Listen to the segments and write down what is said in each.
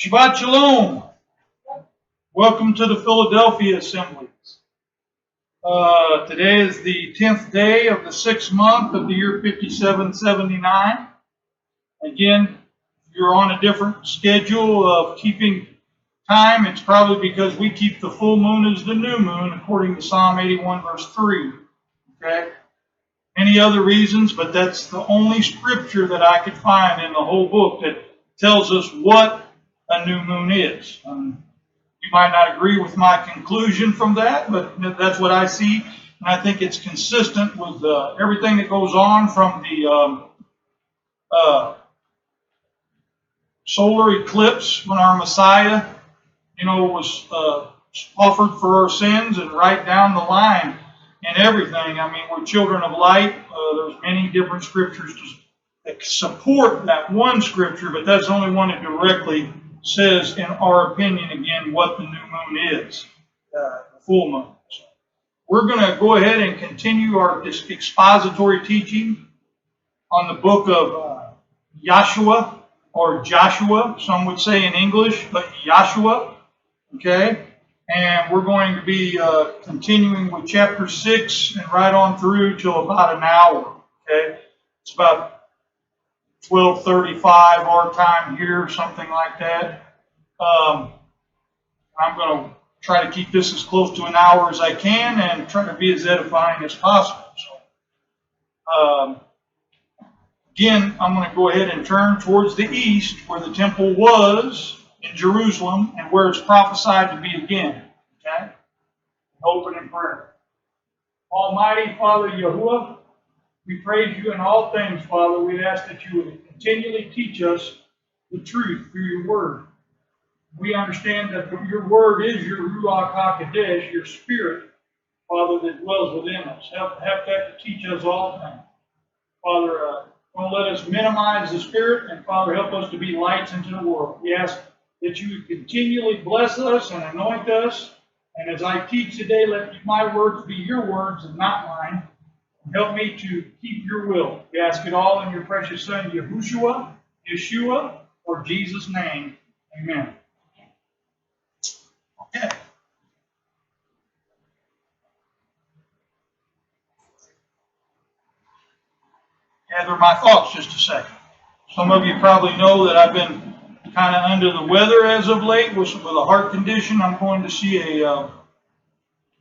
Shabbat Shalom. Welcome to the Philadelphia Assemblies. Today is the 10th day of the 6th month of the year 5779. Again, if you're on a different schedule of keeping time, it's probably because we keep the full moon as the new moon, according to Psalm 81, verse 3. Okay? Any other reasons, but that's the only scripture that I could find in the whole book that tells us what a new moon is. You might not agree with my conclusion from that, but that's what I see, and I think it's consistent with everything that goes on from the solar eclipse when our Messiah, was offered for our sins, and right down the line and everything. I mean, we're children of light. There's many different scriptures that support that one scripture, but that's the only one that directly says, in our opinion, again, what the new moon is, the full moon. So we're going to go ahead and continue our expository teaching on the book of Yeshua, or Joshua, some would say in English, but Yeshua. Okay? And we're going to be continuing with chapter 6 and right on through till about an hour. Okay? It's about 12:35 our time here, something like that. I'm going to try to keep this as close to an hour as I can and try to be as edifying as possible. So, again, I'm going to go ahead and turn towards the east, where the temple was in Jerusalem and where it's prophesied to be again. Okay? Open in prayer. Almighty Father Yehshua, we praise you in all things, Father. We ask that you would continually teach us the truth through your word. We understand that your word is your Ruach HaKodesh, your spirit, Father, that dwells within us. Help that to teach us all things. Father, don't let us minimize the spirit, and Father, help us to be lights into the world. We ask that you would continually bless us and anoint us. And as I teach today, let my words be your words and not mine. Help me to keep your will. We ask it all in your precious Son, Yeshua, or Jesus' name. Amen. Okay. Gather my thoughts just a second. Some of you probably know that I've been kind of under the weather as of late with a heart condition. I'm going to see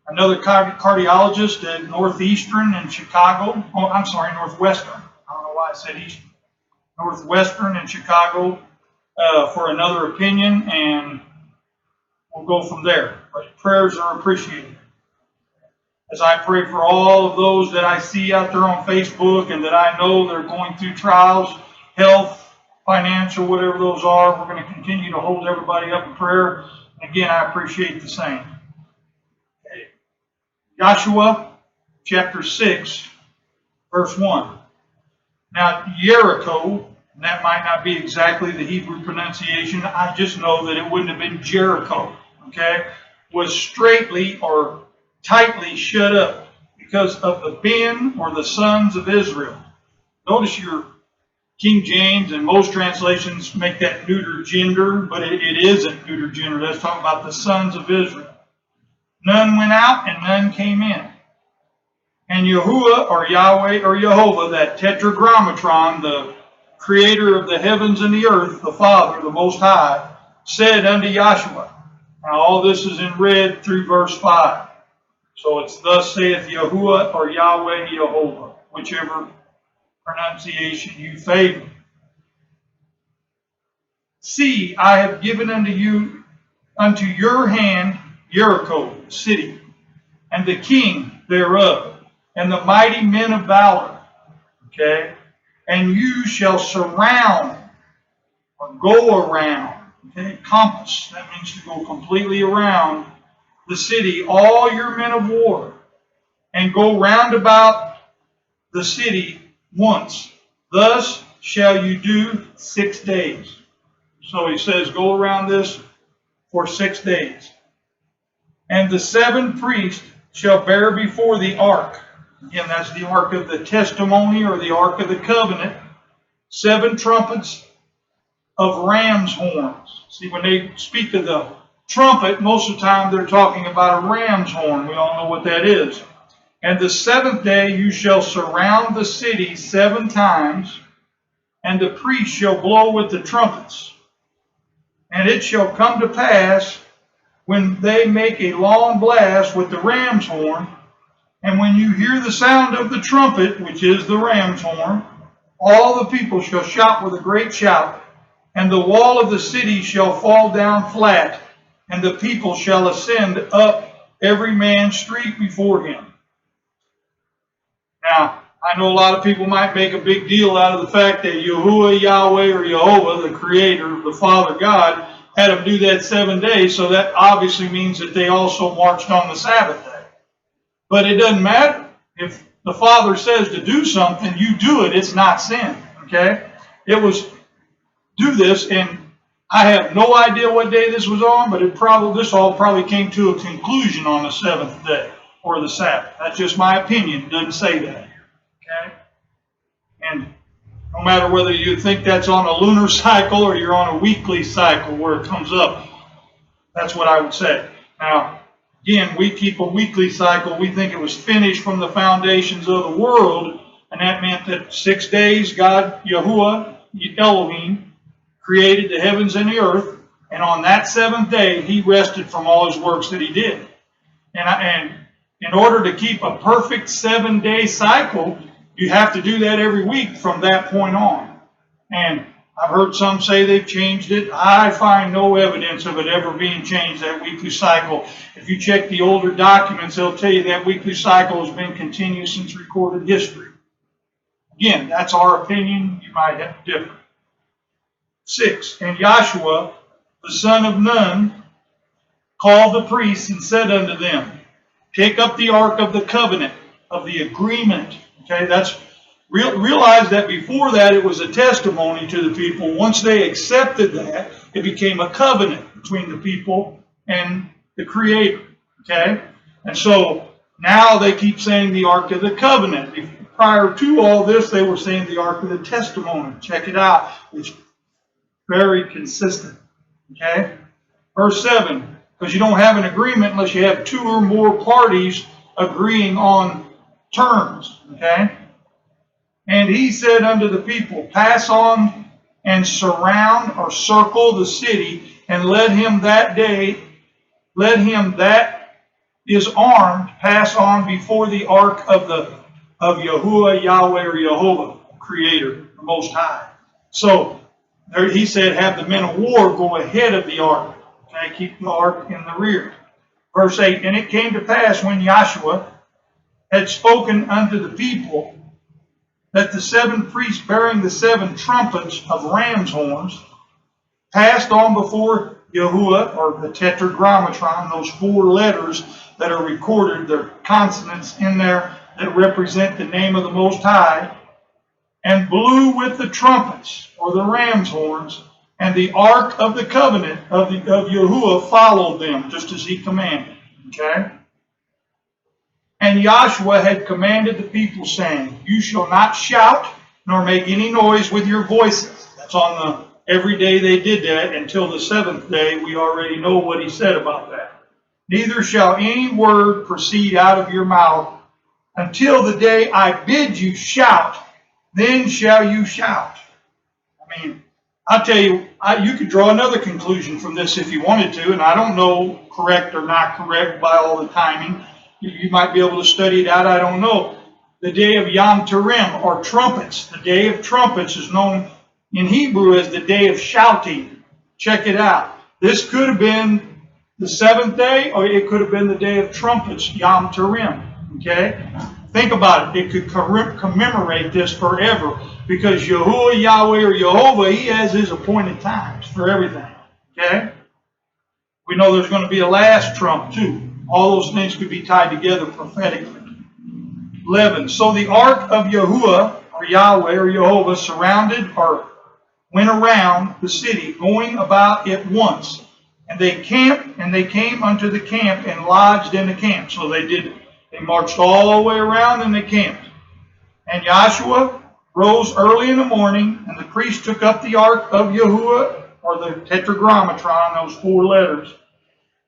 another cardiologist at Northeastern in Chicago. Oh, I'm sorry, Northwestern. I don't know why I said Eastern. Northwestern in Chicago for another opinion, and we'll go from there. But prayers are appreciated. As I pray for all of those that I see out there on Facebook and that I know they're going through trials, health, financial, whatever those are, we're going to continue to hold everybody up in prayer. Again, I appreciate the same. Okay. Joshua chapter 6, verse 1. Now, Jericho, and that might not be exactly the Hebrew pronunciation, I just know that it wouldn't have been Jericho, okay, was straightly or tightly shut up because of the Ben, or the sons of Israel. Notice your King James and most translations make that neuter gender, but it isn't neuter gender. That's talking about the sons of Israel. None went out and none came in. And Yahuwah, or Yahweh, or Jehovah, that tetragrammatron, the creator of the heavens and the earth, the Father, the Most High, said unto Yeshua. Now all this is in red through verse 5. So it's thus saith Yahuwah, or Yahweh, Jehovah, whichever pronunciation you favor. See, I have given unto your hand Jericho, the city, and the king thereof, and the mighty men of valor. Okay? And you shall surround, or go around. Okay? Compass. That means to go completely around the city, all your men of war, and go round about the city once. Thus shall you do 6 days. So he says, go around this for 6 days. And the 7 priests shall bear before the ark. Again, that's the ark of the testimony, or the ark of the covenant. 7 trumpets of ram's horns. See, when they speak of the trumpet, most of the time they're talking about a ram's horn. We all know what that is. And the seventh day you shall surround the city 7 times, and the priest shall blow with the trumpets. And it shall come to pass, when they make a long blast with the ram's horn, and when you hear the sound of the trumpet, which is the ram's horn, all the people shall shout with a great shout, and the wall of the city shall fall down flat, and the people shall ascend up every man's street before him. Now, I know a lot of people might make a big deal out of the fact that Yehshua, Yahweh, or Jehovah, the Creator, the Father God, had them do that 7 days, so that obviously means that they also marched on the Sabbath day. But it doesn't matter. If the Father says to do something, you do it. It's not sin. Okay? It was do this, and I have no idea what day this was on, but this all probably came to a conclusion on the 7th day, or the Sabbath. That's just my opinion. It doesn't say that. Okay? And no matter whether you think that's on a lunar cycle or you're on a weekly cycle where it comes up, that's what I would say. Now, again, we keep a weekly cycle. We think it was finished from the foundations of the world, and that meant that 6 days God, Yahuwah, Elohim, created the heavens and the earth, and on that 7th day, he rested from all his works that he did. And in order to keep a perfect 7-day cycle, you have to do that every week from that point on. And I've heard some say they've changed it. I find no evidence of it ever being changed, that weekly cycle. If you check the older documents, they'll tell you that weekly cycle has been continuous since recorded history. Again, that's our opinion. You might have different. 6. And Yehshua, the son of Nun, called the priests and said unto them, take up the ark of the covenant, of the agreement. Okay, that's realize that before that it was a testimony to the people. Once they accepted that, it became a covenant between the people and the Creator. Okay, and so now they keep saying the ark of the covenant. Prior to all this, they were saying the ark of the testimony. Check it out. It's very consistent. Okay, verse 7. Because you don't have an agreement unless you have 2 or more parties agreeing on terms. Okay? And he said unto the people, pass on and surround or circle the city, and let him that is armed pass on before the ark of Yahuwah, Yahweh, or Jehovah, Creator, the Most High. So there, he said, have the men of war go ahead of the ark. Okay, keep the ark in the rear. Verse 8, and it came to pass when Yehshua had spoken unto the people, that the 7 priests bearing the 7 trumpets of ram's horns passed on before Yahuwah, or the tetragrammaton, those 4 letters that are recorded, there are consonants in there that represent the name of the Most High, and blew with the trumpets, or the ram's horns, and the ark of the covenant of Yahuwah followed them, just as he commanded. Okay? And Yehshua had commanded the people, saying, you shall not shout, nor make any noise with your voices. That's on every day they did that until the 7th day. We already know what he said about that. Neither shall any word proceed out of your mouth until the day I bid you shout, then shall you shout. I mean, I'll tell you, you could draw another conclusion from this if you wanted to, and I don't know correct or not correct by all the timing. You might be able to study it out, I don't know. The day of Yom Terim, or trumpets. The day of trumpets is known in Hebrew as the day of shouting. Check it out. This could have been the 7th day, or it could have been the day of trumpets, Yom Terim. Okay? Think about it. It could commemorate this forever, because Yahuwah, Yahweh, or Jehovah, he has his appointed times for everything. Okay? We know there's going to be a last trump too. All those things could be tied together prophetically. 11. So the ark of Yahuwah, or Yahweh, or Jehovah, surrounded or went around the city, going about it once. And they came unto the camp and lodged in the camp. So they marched all the way around and they camped. And Yehshua rose early in the morning, and the priest took up the ark of Yehshua, or the tetragrammaton, those 4 letters,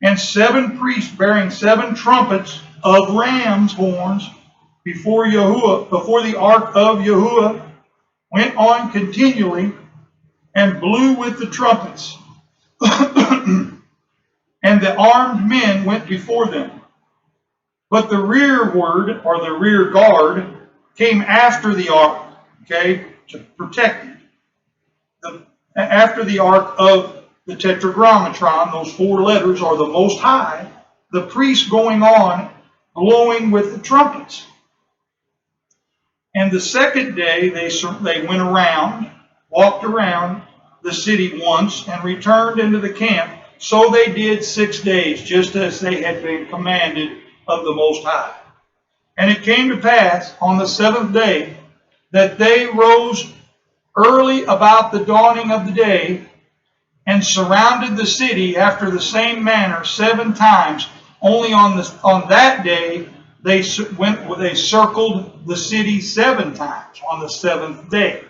and 7 priests bearing 7 trumpets of ram's horns before the ark of Yehshua, went on continually and blew with the trumpets. And the armed men went before them. But the rearward, or the rear guard, came after the ark, to protect it. After the ark of the tetragrammaton, those 4 letters are the Most High, the priests going on, blowing with the trumpets. And the second day they went around, walked around the city once, and returned into the camp. So they did 6 days, just as they had been commanded of the Most High. And it came to pass on the 7th day that they rose early about the dawning of the day, and surrounded the city after the same manner 7 times. Only on that day they circled the city 7 times on the 7th day.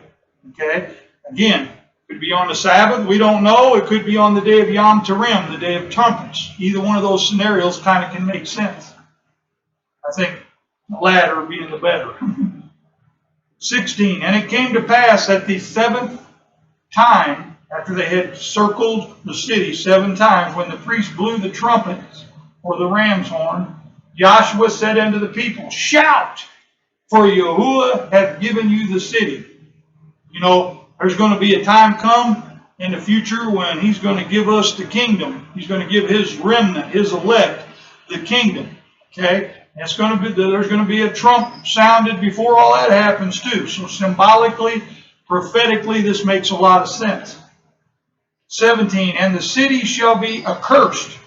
Again, it could be on the Sabbath, we don't know. It could be on the day of Yom Terim, the day of trumpets. Either one of those scenarios kind of can make sense. I think the latter being the better. 16, and it came to pass at the 7th time, after they had circled the city 7 times, when the priest blew the trumpets, or the ram's horn, Yeshua said unto the people, shout, for Yehshua hath given you the city. There's going to be a time come in the future when he's going to give us the kingdom. He's going to give his remnant, his elect, the kingdom. There's going to be a trump sounded before all that happens too. So symbolically, prophetically, this makes a lot of sense. 17, and the city shall be accursed.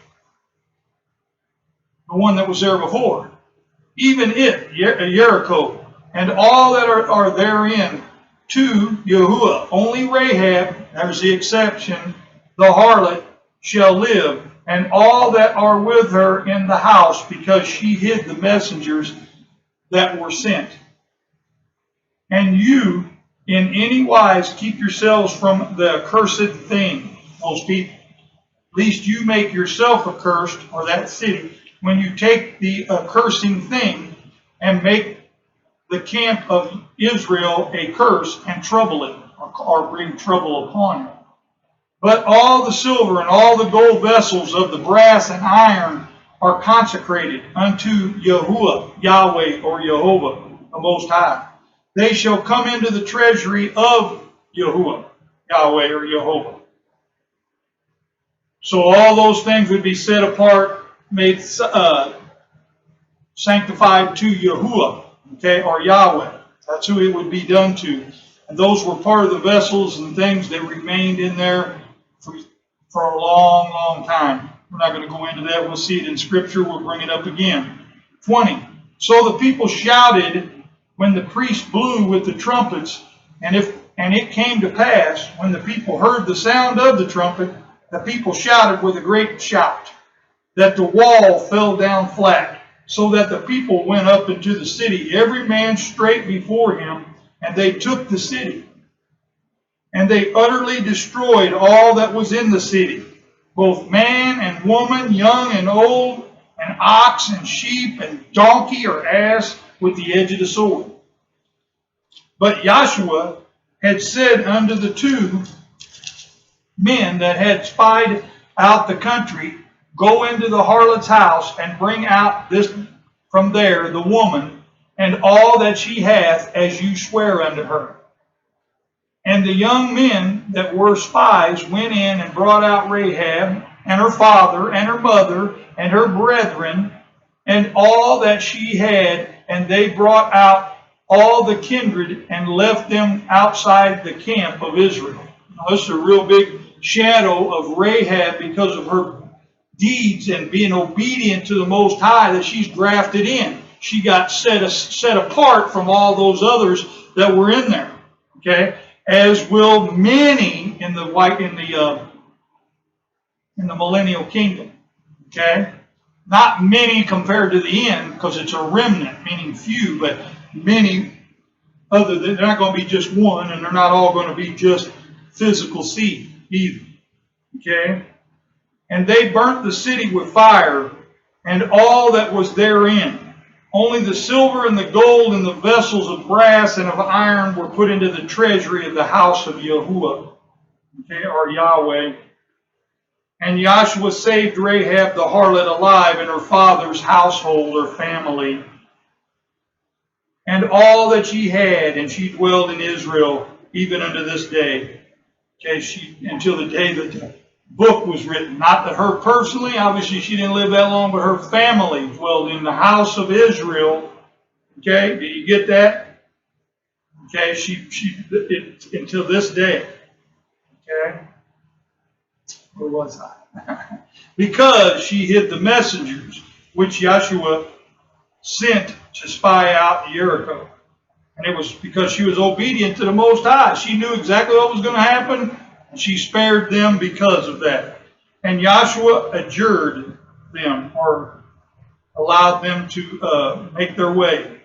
The one that was there before. Even it, Jericho, and all that are therein, to Yehshua. Only Rahab, there's the exception, the harlot, shall live, and all that are with her in the house, because she hid the messengers that were sent. And you, in any wise, keep yourselves from the accursed thing, those people. Lest you make yourself accursed, or that city, when you take the accursing thing and make the camp of Israel a curse and trouble it, or bring trouble upon it. But all the silver and all the gold vessels of the brass and iron are consecrated unto Yehshua, Yahweh, or Jehovah, the Most High. They shall come into the treasury of Yehshua, Yahweh, or Jehovah. So all those things would be set apart, made sanctified to Yehshua, or Yahweh. That's who it would be done to. And those were part of the vessels and things that remained in there for a long, long time. We're not going to go into that. We'll see it in Scripture. We'll bring it up again. 20. So the people shouted when the priest blew with the trumpets, and it came to pass, when the people heard the sound of the trumpet, the people shouted with a great shout, that the wall fell down flat, so that the people went up into the city, every man straight before him, and they took the city. And they utterly destroyed all that was in the city, both man and woman, young and old, and ox and sheep and donkey or ass, with the edge of the sword. But Yeshua had said unto the 2 men that had spied out the country, go into the harlot's house, and bring out this from there the woman, and all that she hath, as you swear unto her. And the young men that were spies went in and brought out Rahab, and her father, and her mother, and her brethren, and all that she had, and they brought out all the kindred, and left them outside the camp of Israel. Now, this is a real big shadow of Rahab, because of her deeds and being obedient to the Most High, that she's grafted in. She got set apart from all those others that were in there. As will many in the millennial kingdom. Not many compared to the end, because it's a remnant, meaning few, but many other than they're not going to be just one, and they're not all going to be just physical seed either. Okay? And they burnt the city with fire, and all that was therein. Only the silver and the gold and the vessels of brass and of iron were put into the treasury of the house of Yehshua, okay, or Yahweh. And Yeshua saved Rahab the harlot alive and her father's household or family, and all that she had, and she dwelled in Israel even unto this day. Okay, until the day that the book was written. Not that her personally, obviously she didn't live that long, but her family dwelled in the house of Israel. Okay, do you get that? Okay, until this day. Okay, where was I? Because she hid the messengers which Yeshua sent to spy out Jericho. And it was because she was obedient to the Most High. She knew exactly what was going to happen, and she spared them because of that. And Yeshua adjured them, or allowed them to make their way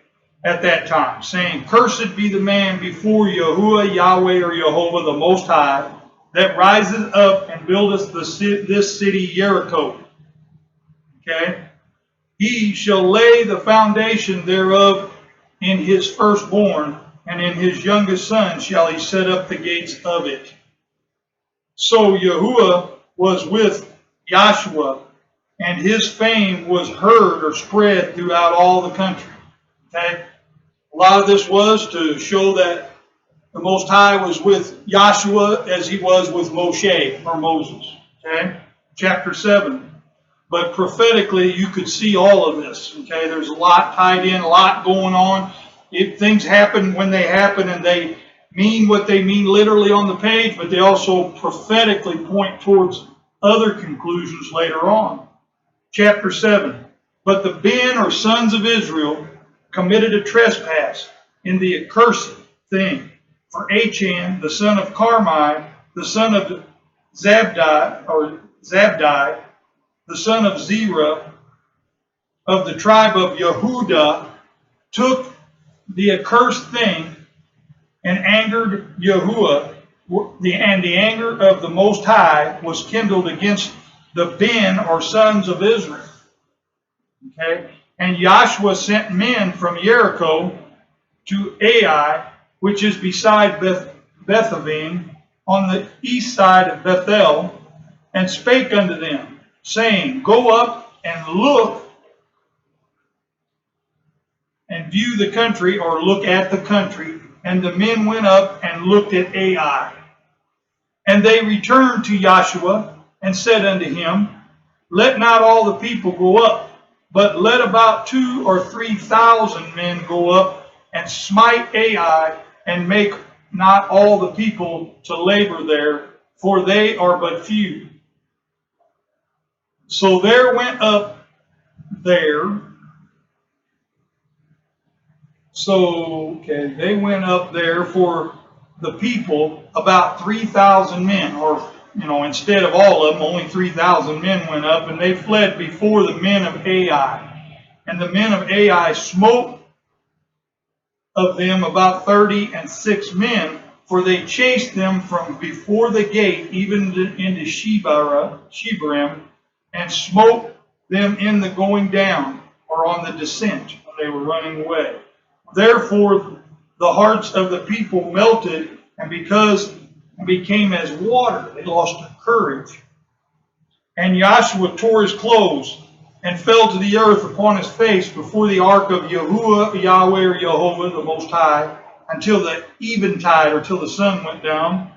at that time, saying, Cursed be the man before Yahuwah, Yahweh, or Jehovah, the Most High, that riseth up and buildeth this city Jericho. Okay? He shall lay the foundation thereof in his firstborn, and in his youngest son shall he set up the gates of it. So Yahuwah was with Yeshua, and his fame was heard or spread throughout all the country. Okay? A lot of this was to show that the Most High was with Yeshua as he was with Moshe, or Moses. Okay? Chapter 7. But prophetically, you could see all of this. Okay, there's a lot tied in, a lot going on. Things happen when they happen, and they mean what they mean literally on the page, but they also prophetically point towards other conclusions later on. Chapter 7. But the Ben, or sons of Israel, committed a trespass in the accursed thing. For Achan, the son of Carmi, the son of Zabdi, the son of Zerah, of the tribe of Yehudah, took the accursed thing and angered Yahuwah, and the anger of the Most High was kindled against the Ben, or sons of Israel. Okay? And Yeshua sent men from Jericho to Ai, which is beside Bethavim, on the east side of Bethel, and spake unto them, saying, Go up and look and view the country, or look at the country. And the men went up and looked at Ai. And they returned to Yeshua and said unto him, Let not all the people go up, but let about 2,000 or 3,000 men go up and smite Ai, and make not all the people to labor there, for they are but few. So there went up there. They went up there for the people about 3,000 men, or, instead of all of them, only 3,000 men went up, and they fled before the men of Ai. And the men of Ai smote of them about 36 men, for they chased them from before the gate even into Shebarim, and smote them in the going down, or on the descent, when they were running away. Therefore the hearts of the people melted, and became as water. They lost their courage. And Yeshua tore his clothes, and fell to the earth upon his face before the ark of Yahuwah, Yahweh, or Jehovah, the Most High, until the eventide, or till the sun went down.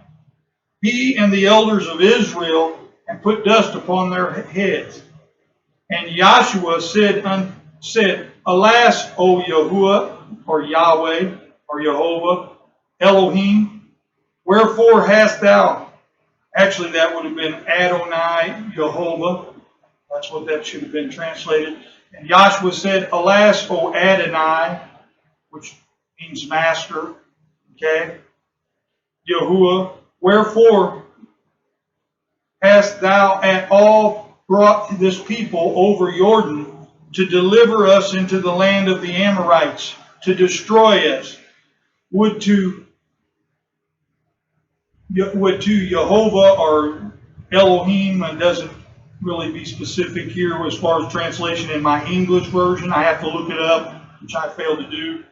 He and the elders of Israel, and put dust upon their heads. And Yeshua said, Alas, O Yahuwah, or Yahweh, or Jehovah, Elohim, wherefore hast thou, actually that would have been Adonai, Jehovah. That's what that should have been translated. And Yeshua said, Alas, O Adonai, which means master, okay? Yahuwah, wherefore hast thou at all brought this people over Jordan to deliver us into the land of the Amorites, to destroy us? would to Jehovah or Elohim, and doesn't really be specific here as far as translation in my English version. I have to look it up, which I failed to do.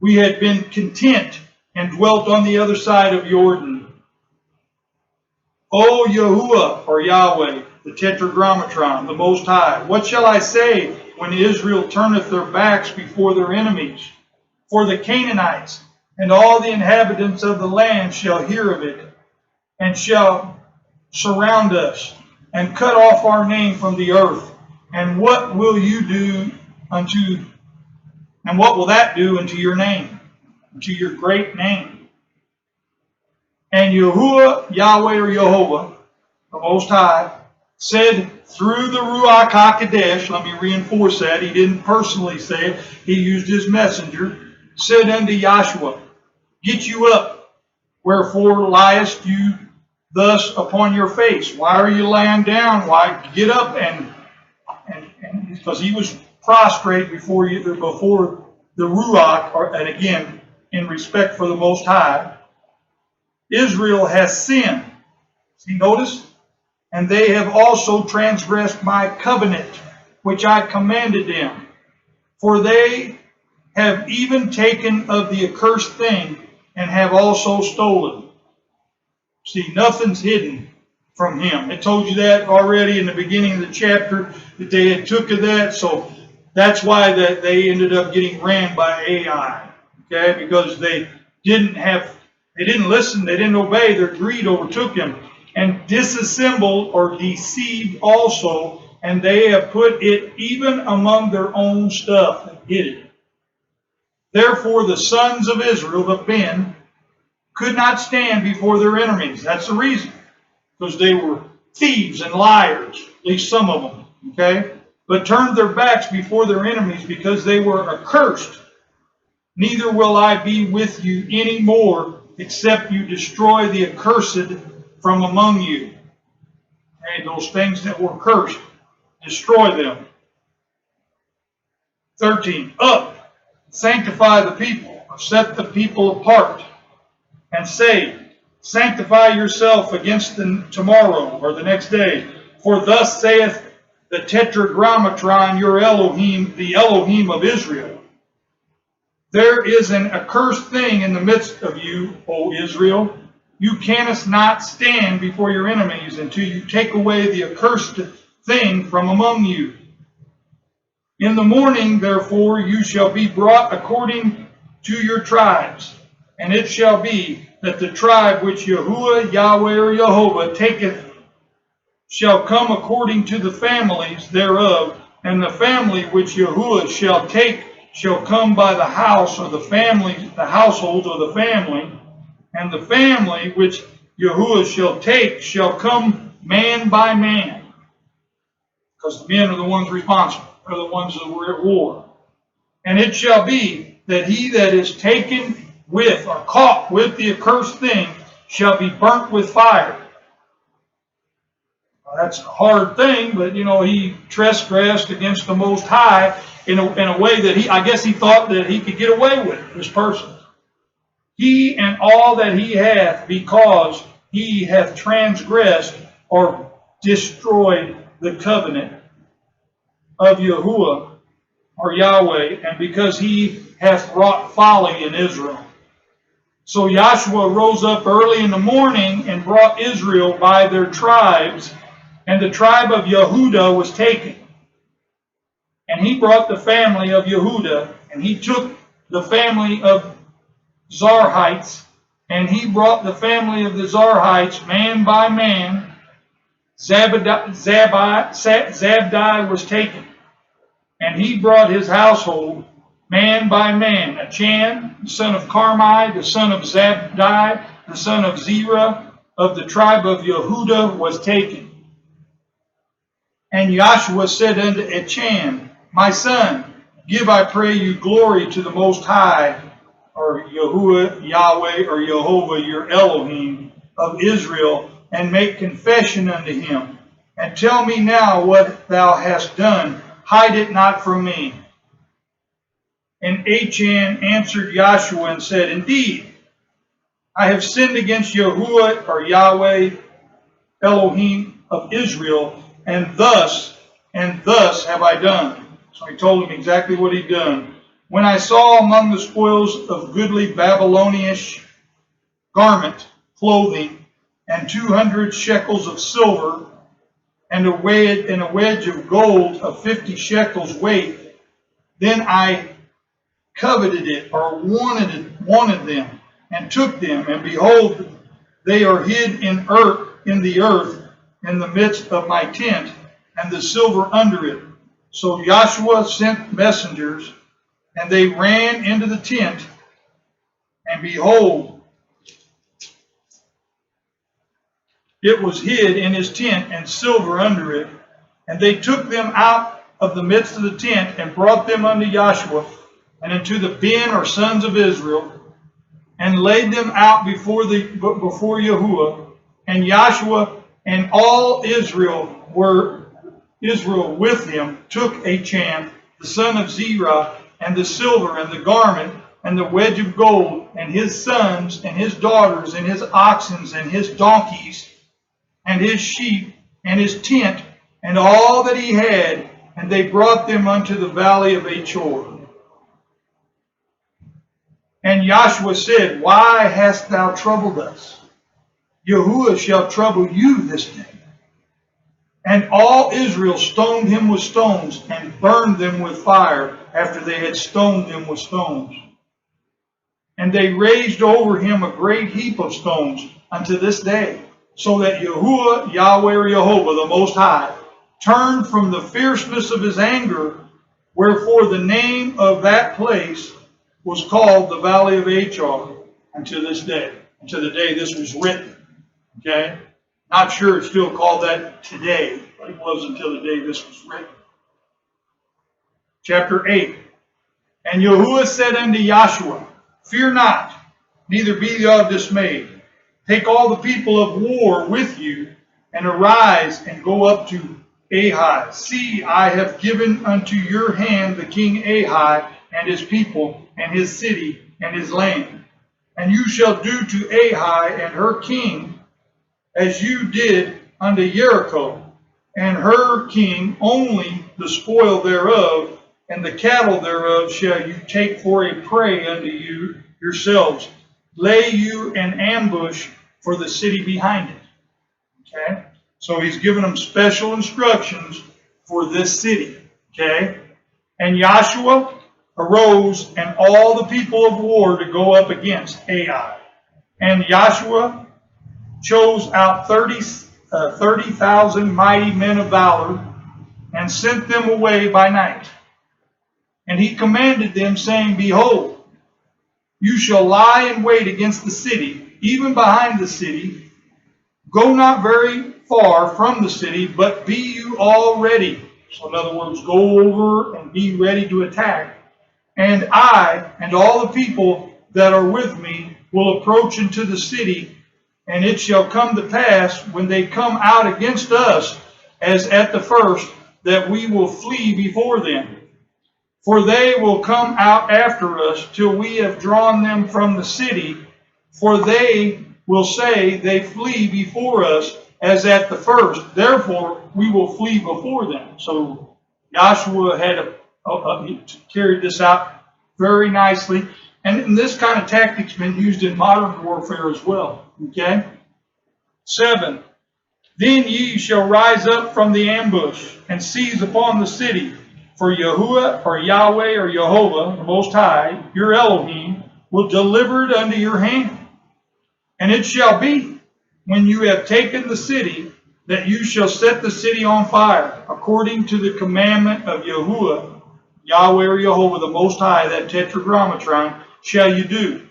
We had been content and dwelt on the other side of Jordan. O Yehshua, or Yahweh, the Tetragrammaton, the Most High, what shall I say when Israel turneth their backs before their enemies? For the Canaanites and all the inhabitants of the land shall hear of it, and shall surround us, and cut off our name from the earth. And what will you do unto, and what will that do unto your name, unto your great name? And Yehshua, Yahweh or Jehovah, the Most High, said through the Ruach HaKodesh, let me reinforce that, he didn't personally say it, he used his messenger, said unto Yehshua, get you up, wherefore liest you thus upon your face? Why are you lying down? Why get up? And because he was prostrate before the Ruach, and again, in respect for the Most High. Israel has sinned. See, notice? And they have also transgressed my covenant, which I commanded them. For they have even taken of the accursed thing, and have also stolen. See, nothing's hidden from him. It told you that already in the beginning of the chapter, that they had took of that. So that's why that they ended up getting ran by AI. Okay, because they didn't listen, they didn't obey, their greed overtook them, and disassembled or deceived also, and they have put it even among their own stuff and hid it. Therefore the sons of Israel, the Ben, could not stand before their enemies. That's the reason. Because they were thieves and liars, at least some of them. Okay? But turned their backs before their enemies because they were accursed. Neither will I be with you any more, except you destroy the accursed from among you. Okay? Those things that were cursed, destroy them. 13. Up, sanctify the people, or set the people apart, and say, sanctify yourself against tomorrow or the next day. For thus saith the Tetragrammaton, your Elohim, the Elohim of Israel. There is an accursed thing in the midst of you, O Israel. You cannot not stand before your enemies until you take away the accursed thing from among you. In the morning, therefore, you shall be brought according to your tribes. And it shall be that the tribe which Yehshua, Yahweh, or Jehovah taketh shall come according to the families thereof, and the family which Yehshua shall take shall come by the house, or the family, the household, or the family, and the family which Yehshua shall take shall come man by man, because the men are the ones responsible, are the ones that were at war. And it shall be that he that is taken with or caught with the accursed thing shall be burnt with fire. Well, that's a hard thing, but he trespassed against the Most High in a way that I guess he thought that he could get away with, this person. He and all that he hath, because he hath transgressed or destroyed the covenant of Yehshua or Yahweh, and because he hath wrought folly in Israel. So Yehshua rose up early in the morning and brought Israel by their tribes, and the tribe of Yehudah was taken. And he brought the family of Yehudah, and he took the family of Zarhites, and he brought the family of the Zarhites man by man. Zabdi was taken, and he brought his household man by man. Achan, the son of Carmi, the son of Zabdi, the son of Zerah, of the tribe of Yehudah, was taken. And Yehshua said unto Achan, my son, give, I pray you, glory to the Most High, or Yehshua, Yahweh, or Jehovah, your Elohim of Israel, and make confession unto him. And tell me now what thou hast done. Hide it not from me. And Achan answered Yeshua and said, Indeed, I have sinned against Yehshua, or Yahweh, Elohim of Israel, and thus have I done. So he told him exactly what he'd done. When I saw among the spoils of goodly Babylonish garment, clothing, and 200 shekels of silver, and a wedge of gold of 50 shekels weight, then I coveted it, or wanted them, and took them, and behold, they are hid in the earth, in the midst of my tent, and the silver under it. So Yeshua sent messengers, and they ran into the tent, and behold, it was hid in his tent, and silver under it. And they took them out of the midst of the tent, and brought them unto Yeshua, and into the Ben, or sons of Israel, and laid them out before Yahuwah. And Yeshua and all Israel with him took Achan, the son of Zerah, and the silver, and the garment, and the wedge of gold, and his sons, and his daughters, and his oxen, and his donkeys, and his sheep, and his tent, and all that he had, and they brought them unto the valley of Achor. And Yeshua said, Why hast thou troubled us? Yahuwah shall trouble you this day. And all Israel stoned him with stones, and burned them with fire, after they had stoned them with stones. And they raised over him a great heap of stones unto this day, so that Yahuwah, Yahweh, or Jehovah, the Most High, turned from the fierceness of his anger, wherefore the name of that place was called the Valley of Achor unto this day, unto the day this was written. Okay? Not sure it's still called that today, but it was until the day this was written. Chapter 8. And Yahuwah said unto Yeshua, Fear not, neither be thou dismayed. Take all the people of war with you, and arise and go up to Ai. See, I have given unto your hand the king Ai, and his people, and his city, and his land. And you shall do to Ai and her king as you did unto Jericho, and her king only the spoil thereof, and the cattle thereof shall you take for a prey unto you yourselves. Lay you an ambush for the city behind it. Okay? So he's given them special instructions for this city. Okay? And Yeshua arose, and all the people of war to go up against Ai. And Yeshua chose out 30,000 mighty men of valor, and sent them away by night. And he commanded them, saying, Behold, you shall lie in wait against the city, even behind the city. Go not very far from the city, but be you all ready. So in other words, go over and be ready to attack. And I and all the people that are with me will approach into the city, and it shall come to pass, when they come out against us, as at the first, that we will flee before them. For they will come out after us till we have drawn them from the city, for they will say they flee before us as at the first. Therefore, we will flee before them. So Yeshua had carried this out very nicely. And this kind of tactic's been used in modern warfare as well. Okay? 7. Then ye shall rise up from the ambush, and seize upon the city. For Yahuwah, or Yahweh, or Jehovah, the Most High, your Elohim, will deliver it unto your hand. And it shall be, when you have taken the city, that you shall set the city on fire, according to the commandment of Yahuwah, Yahweh, or Jehovah, the Most High, that tetragrammaton, shall you do.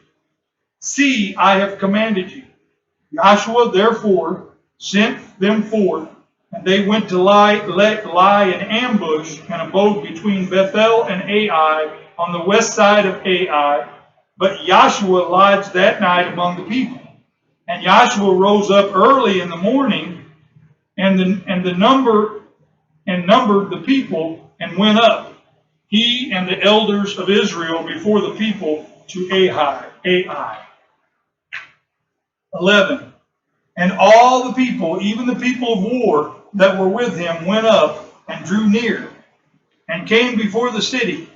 See, I have commanded you. Yeshua therefore sent them forth, and they went to lie in ambush, and abode between Bethel and Ai, on the west side of Ai. But Yeshua lodged that night among the people. And Yeshua rose up early in the morning, and numbered the people, and went up, he and the elders of Israel before the people to Ai. 11. And all the people, even the people of war that were with him, went up and drew near, and came before the city,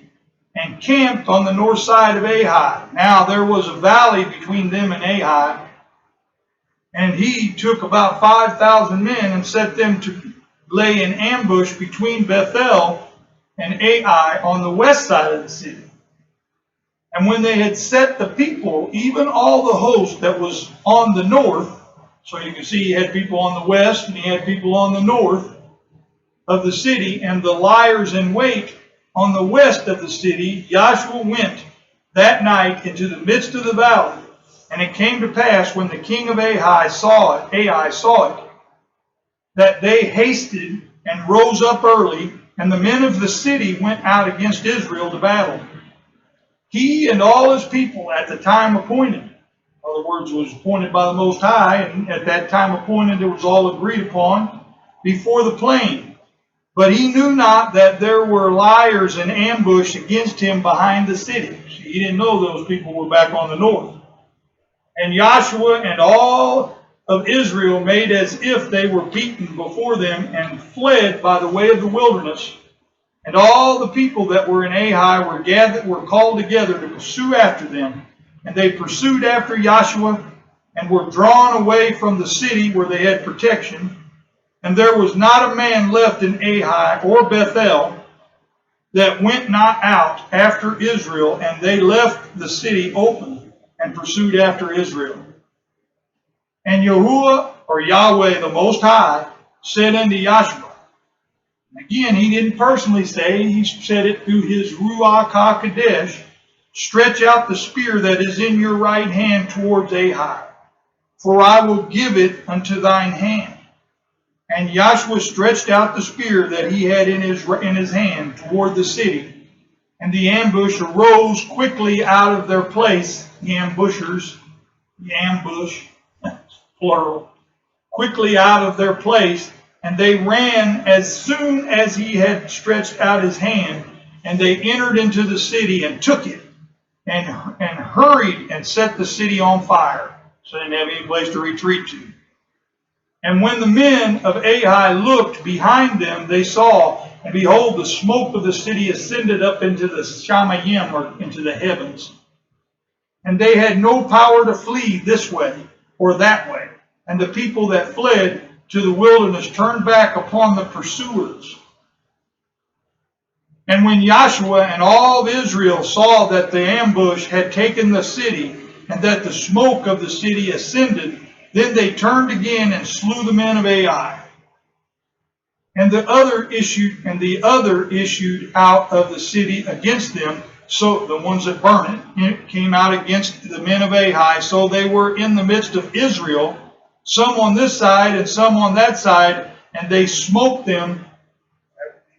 and camped on the north side of Ai. Now there was a valley between them and Ai, and he took about 5,000 men and set them to lay in ambush between Bethel and Ai on the west side of the city. And when they had set the people, even all the host that was on the north, so you can see he had people on the west and he had people on the north of the city, and the liers in wait on the west of the city, Yehshua went that night into the midst of the valley. And it came to pass, when the king of Ai saw it, that they hasted and rose up early, and the men of the city went out against Israel to battle. He and all his people at the time appointed. In other words, was appointed by the Most High, and at that time appointed, it was all agreed upon before the plain. But he knew not that there were liers in ambush against him behind the city. He didn't know those people were back on the north. And Yehshua and all of Israel made as if they were beaten before them, and fled by the way of the wilderness. And all the people that were in Ai were called together to pursue after them. And they pursued after Yehshua, and were drawn away from the city where they had protection. And there was not a man left in Ai or Bethel that went not out after Israel, and they left the city open and pursued after Israel. And Yehshua, or Yahweh the Most High, said unto Yehshua, again, he didn't personally say, he said it through his Ruach HaKodesh, stretch out the spear that is in your right hand towards Ai, for I will give it unto thine hand. And Yehshua stretched out the spear that he had in his hand toward the city, and the ambush arose quickly out of their place, the ambush, plural, quickly out of their place, and they ran as soon as he had stretched out his hand, and they entered into the city and took it, and hurried and set the city on fire, so they didn't have any place to retreat to. And when the men of Ai looked behind them, they saw, and behold, the smoke of the city ascended up into the Shamayim, or into the heavens. And they had no power to flee this way or that way. And the people that fled to the wilderness turned back upon the pursuers. And when Yehshua and all of Israel saw that the ambush had taken the city, and that the smoke of the city ascended, then they turned again and slew the men of Ai. And the other issued out of the city against them. So the ones that burned it came out against the men of Ai. So they were in the midst of Israel, some on this side and some on that side, and they smote them,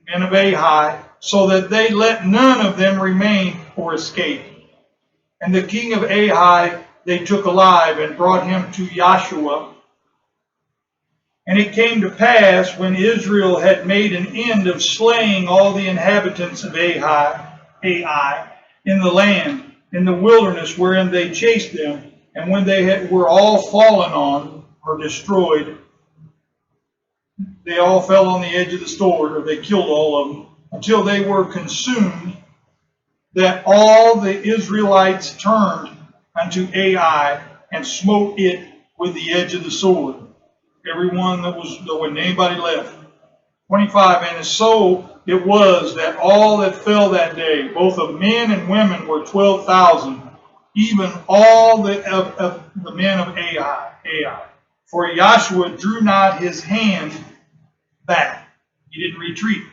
the men of Ai, so that they let none of them remain or escape. And the king of Ai they took alive, and brought him to Yehshua. And it came to pass, when Israel had made an end of slaying all the inhabitants of Ai in the land, in the wilderness wherein they chased them, and when they were all fallen on, or destroyed, they all fell on the edge of the sword, or they killed all of them, until they were consumed, that all the Israelites turned unto Ai, and smote it with the edge of the sword. Everyone there wasn't anybody left. 25, and so it was that all that fell that day, both of men and women, were 12,000, even all of the men of Ai. For Yehshua drew not his hand back. He didn't retreat,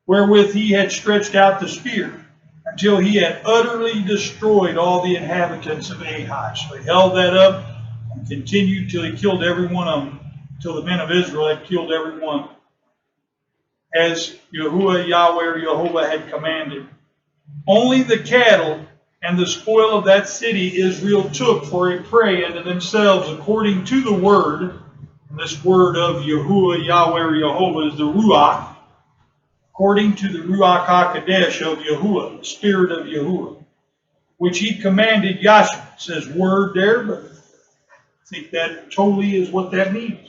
wherewith he had stretched out the spear, until he had utterly destroyed all the inhabitants of Ai. So he held that up and continued till he killed every one of them, till the men of Israel had killed every one, as Yehshua, Yahweh, or Jehovah had commanded. Only the cattle and the spoil of that city Israel took for a prey unto themselves, according to the word. And this word of Yehshua, Yahweh, or Jehovah is the Ruach. according to the Ruach HaKodesh of Yehshua, the Spirit of Yehshua, which he commanded Yahshua. It says word there, but I think that totally is what that means.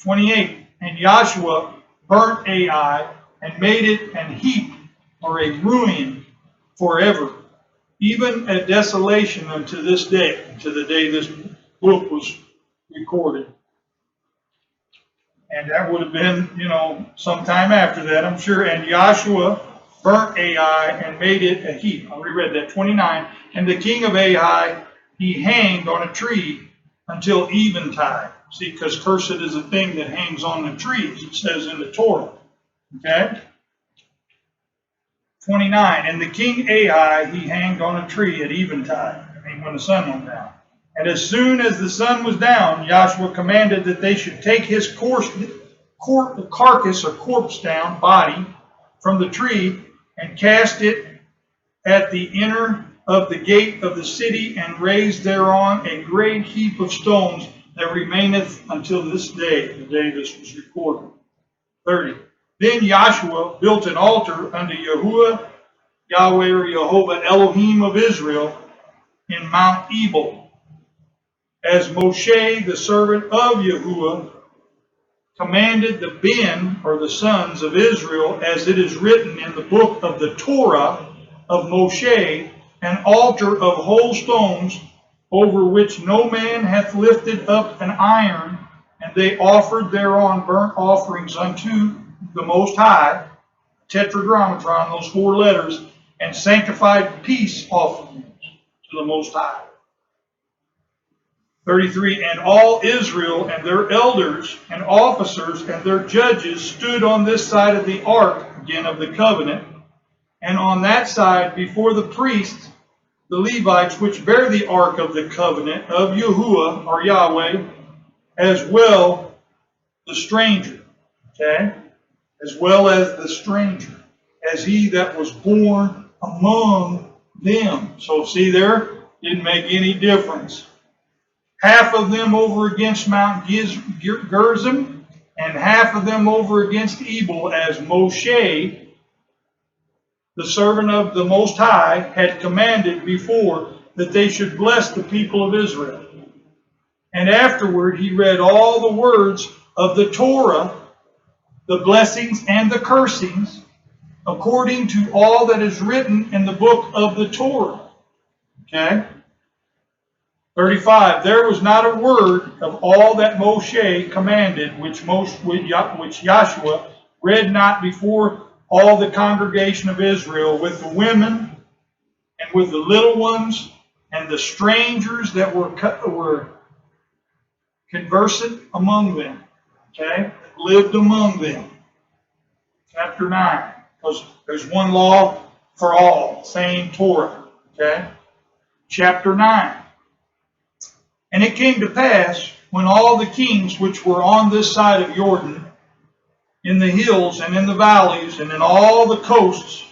28. And Yahshua burnt Ai and made it an heap or a ruin forever, even a desolation unto this day, to the day this book was recorded. And that would have been, sometime after that, I'm sure. And Yahshua burnt Ai and made it a heap. I reread that. 29. And the king of Ai he hanged on a tree until eventide. See, because cursed is a thing that hangs on the trees, it says in the Torah. Okay? 29. And the king Ai he hanged on a tree at eventide. I mean, when the sun went down. And as soon as the sun was down, Yahshua commanded that they should take his carcass or corpse down, body, from the tree and cast it at the inner of the gate of the city and raise thereon a great heap of stones that remaineth until this day, the day this was recorded. 30. Then Yahshua built an altar unto Yahuwah, Yahweh or Jehovah Elohim of Israel in Mount Ebal, as Moshe, the servant of Yahuwah, commanded the Ben, or the sons of Israel, as it is written in the book of the Torah of Moshe, an altar of whole stones, over which no man hath lifted up an iron, and they offered thereon burnt offerings unto the Most High, Tetragrammaton, those 4 letters, and sanctified peace offerings to the Most High. 33, and all Israel and their elders and officers and their judges stood on this side of the ark, again of the covenant, and on that side before the priests, the Levites, which bear the ark of the covenant of Yahuwah, or Yahweh, as well the stranger, okay? As well as the stranger, as he that was born among them. So see there, didn't make any difference. Half of them over against Mount Gerizim, and half of them over against Ebal, as Moshe, the servant of the Most High, had commanded before that they should bless the people of Israel. And afterward he read all the words of the Torah, the blessings and the cursings, according to all that is written in the book of the Torah. Okay? 35, there was not a word of all that Moshe commanded, which Yahshua read not before all the congregation of Israel, with the women and with the little ones and the strangers that were conversant among them, okay, lived among them. Chapter 9, because there's one law for all, same Torah, okay. Chapter 9. And it came to pass, when all the kings which were on this side of Jordan, in the hills and in the valleys and in all the coasts,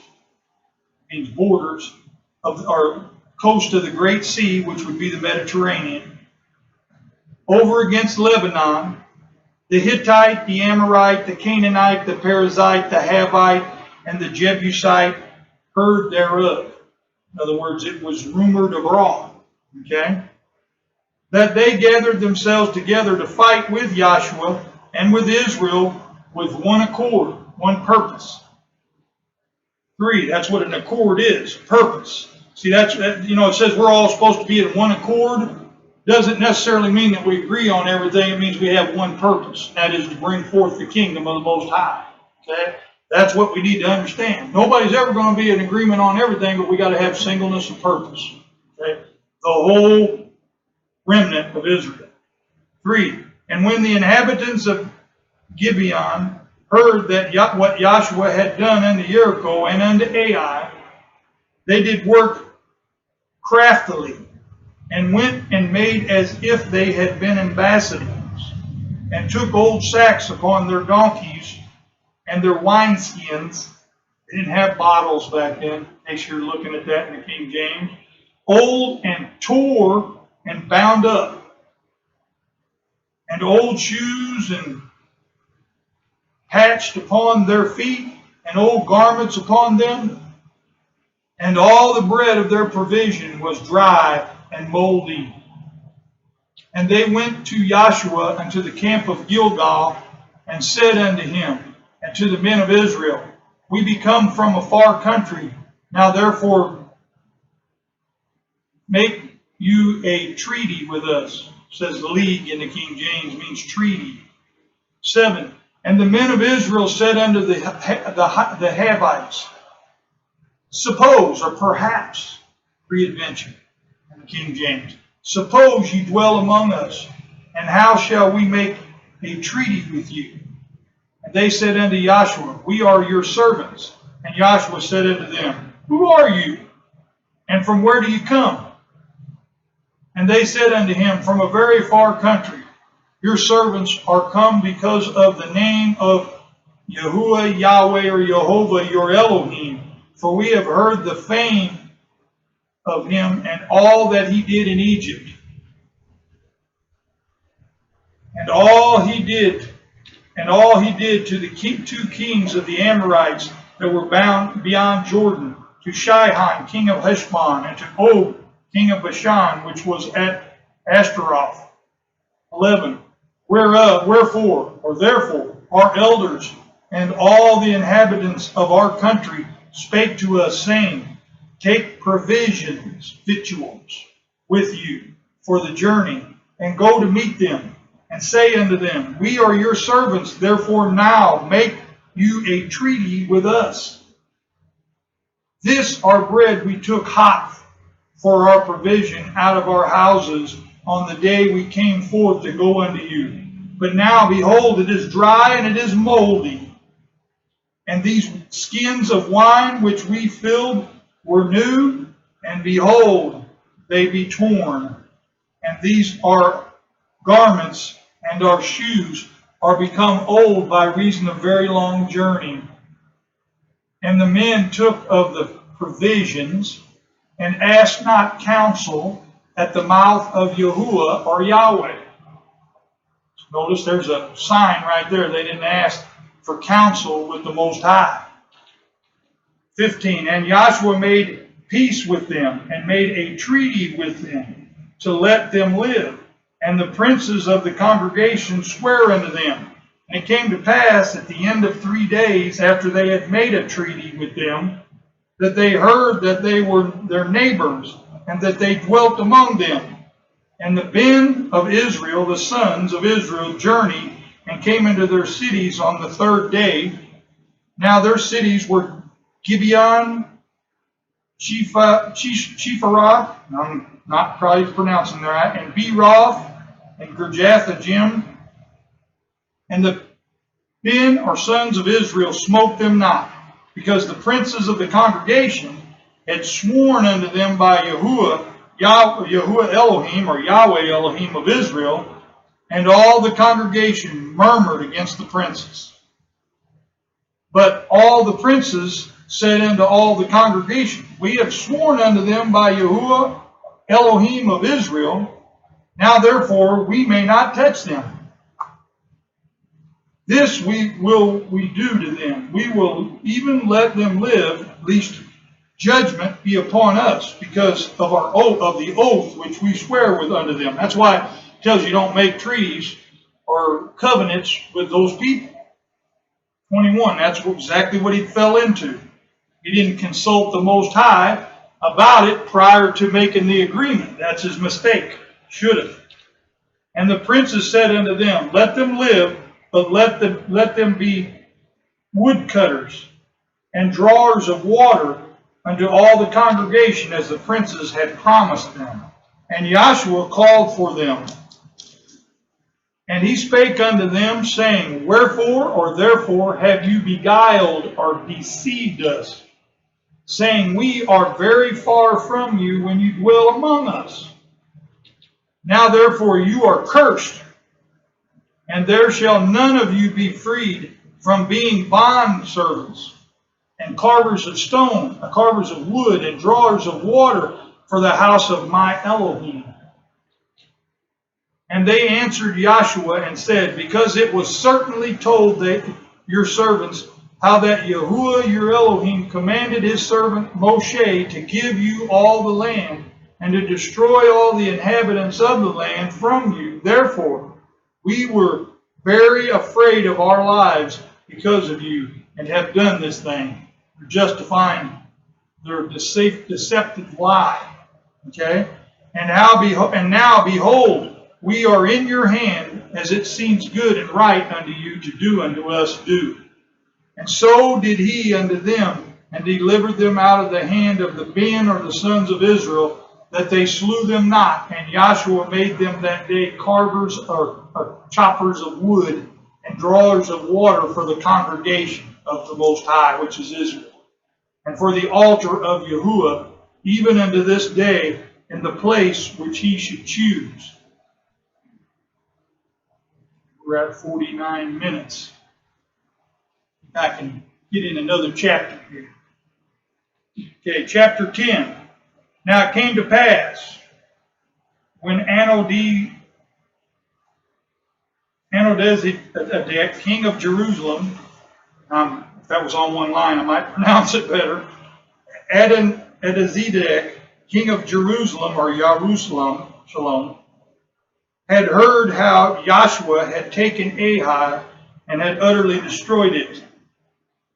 means borders, or coast of the great sea, which would be the Mediterranean, over against Lebanon, the Hittite, the Amorite, the Canaanite, the Perizzite, the Havite, and the Jebusite heard thereof. In other words, it was rumored abroad, okay? That they gathered themselves together to fight with Yahshua and with Israel with one accord, one purpose. 3, that's what an accord is, purpose. See, it says we're all supposed to be in one accord. Doesn't necessarily mean that we agree on everything. It means we have one purpose. That is to bring forth the kingdom of the Most High. Okay? That's what we need to understand. Nobody's ever going to be in agreement on everything, but we got to have singleness of purpose. Okay? The whole remnant of Israel. 3, and when the inhabitants of Gibeon heard that what Yahshua had done unto Jericho and unto Ai, they did work craftily, and went and made as if they had been ambassadors, and took old sacks upon their donkeys and their wineskins. They didn't have bottles back then, in case you're looking at that in the King James. Old and tore and bound up, and old shoes and patched upon their feet, and old garments upon them. And all the bread of their provision was dry and moldy. And they went to Yeshua unto the camp of Gilgal, and said unto him, and to the men of Israel, We be come from a far country. Now therefore make you a treaty with us. Says the league in the King James means treaty. 7. And the men of Israel said unto the Havites, Suppose, or perhaps, preadventure in the King James, suppose ye dwell among us, and how shall we make a treaty with you? And they said unto Yeshua, We are your servants. And Yeshua said unto them, Who are you? And from where do you come? And they said unto him, From a very far country. Your servants are come because of the name of Yehshua, Yahweh, or Jehovah, your Elohim. For we have heard the fame of him and all that he did in Egypt. And all he did to the two kings of the Amorites that were bound beyond Jordan, to Sihon, king of Heshbon, and to Og, king of Bashan, which was at Ashtaroth. 11. Wherefore, or therefore, our elders and all the inhabitants of our country spake to us, saying, Take provisions, victuals, with you for the journey, and go to meet them, and say unto them, We are your servants, therefore now make you a treaty with us. This our bread we took hot for our provision out of our houses on the day we came forth to go unto you. But now, behold, it is dry and it is moldy. And these skins of wine which we filled were new, and behold, they be torn. And these our garments and our shoes are become old by reason of very long journey. And the men took of the provisions, and asked not counsel at the mouth of Yehshua or Yahweh. Notice there's a sign right there. They didn't ask for counsel with the Most High. 15. And Yeshua made peace with them, and made a treaty with them, to let them live. And the princes of the congregation sware unto them. And it came to pass at the end of 3 days, after they had made a treaty with them, that they heard that they were their neighbors, and that they dwelt among them. And the men of Israel, the sons of Israel, journeyed and came into their cities on the 3rd day. Now their cities were Gibeon, Shepharah, I'm not probably pronouncing that right, and Beeroth, and Gerjathajim. And the men or sons of Israel smote them not, because the princes of the congregation had sworn unto them by Yehshua Elohim, or Yahweh Elohim of Israel, and all the congregation murmured against the princes. But all the princes said unto all the congregation, We have sworn unto them by Yehshua Elohim of Israel, now therefore we may not touch them. This we do to them. We will even let them live, lest judgment be upon us, because of our oath, of the oath which we swear with unto them. That's why it tells you don't make treaties or covenants with those people. 21, that's exactly what he fell into. He didn't consult the Most High about it prior to making the agreement. That's his mistake. Should have. And the princes said unto them, Let them live, but let them be woodcutters and drawers of water unto all the congregation, as the princes had promised them. And Yeshua called for them. And he spake unto them, saying, Wherefore or therefore have you beguiled or deceived us, saying, We are very far from you when you dwell among us? Now therefore you are cursed, and there shall none of you be freed from being bondservants, and carvers of stone, carvers of wood, and drawers of water for the house of my Elohim. And they answered Yeshua and said, Because it was certainly told your servants, how that Yehshua your Elohim commanded his servant Moshe to give you all the land, and to destroy all the inhabitants of the land from you. Therefore, we were very afraid of our lives because of you, and have done this thing. You're justifying their deceptive lie. Okay? And now behold, we are in your hand, as it seems good and right unto you to do unto us do. And so did he unto them, and delivered them out of the hand of the Ben, or the sons of Israel, that they slew them not. And Yeshua made them that day carvers or choppers of wood, and drawers of water for the congregation of the Most High, which is Israel, and for the altar of Yehshua, even unto this day, in the place which he should choose. We're at 49 minutes. I can get in another chapter here. Okay, chapter 10. Now it came to pass, when Anodezek, king of Jerusalem, if that was on one line, I might pronounce it better, Adonizedek, king of Jerusalem, or Jerusalem, Shalom, had heard how Yeshua had taken Ai and had utterly destroyed it.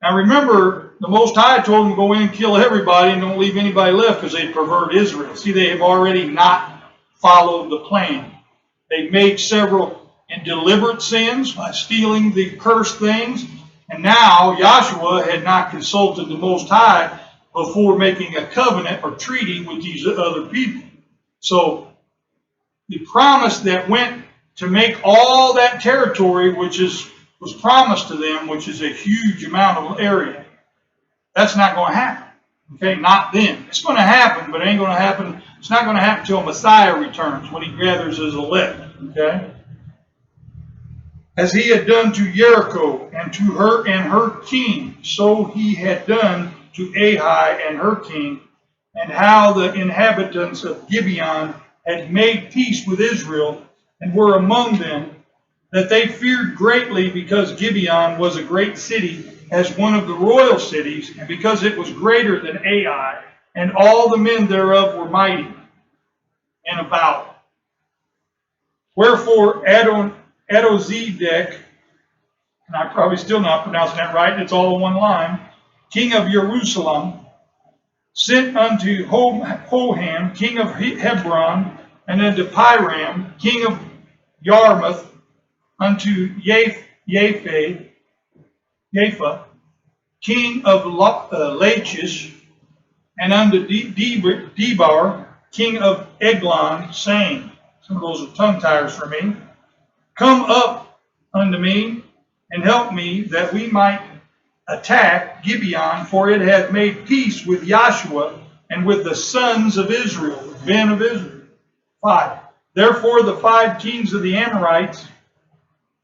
Now remember, the Most High told him to go in and kill everybody and don't leave anybody left because they pervert Israel. See, they have already not followed the plan. They've made several deliberate sins by stealing the cursed things. And now Yeshua had not consulted the Most High before making a covenant or treaty with these other people. So the promise that went to make all that territory, which was promised to them, which is a huge amount of area, that's not going to happen. Okay, not then. It's going to happen, but it ain't going to happen. It's not going to happen until Messiah returns, when he gathers his elect. Okay? As he had done to Jericho and to her and her king, so he had done to Ai and her king, and how the inhabitants of Gibeon had made peace with Israel and were among them, that they feared greatly, because Gibeon was a great city, as one of the royal cities, and because it was greater than Ai, and all the men thereof were mighty and about. Wherefore Adonizedek, and I'm probably still not pronouncing that right, it's all in one line, king of Jerusalem, sent unto Hoham, king of Hebron, and unto Piram, king of Yarmouth, unto Japha, king of Lachish, and unto Debar, king of Eglon, saying, some of those are tongue tires for me, come up unto me, and help me, that we might attack Gibeon, for it hath made peace with Yeshua, and with the sons of Israel, the men of Israel. 5. Therefore the 5 kings of the Amorites,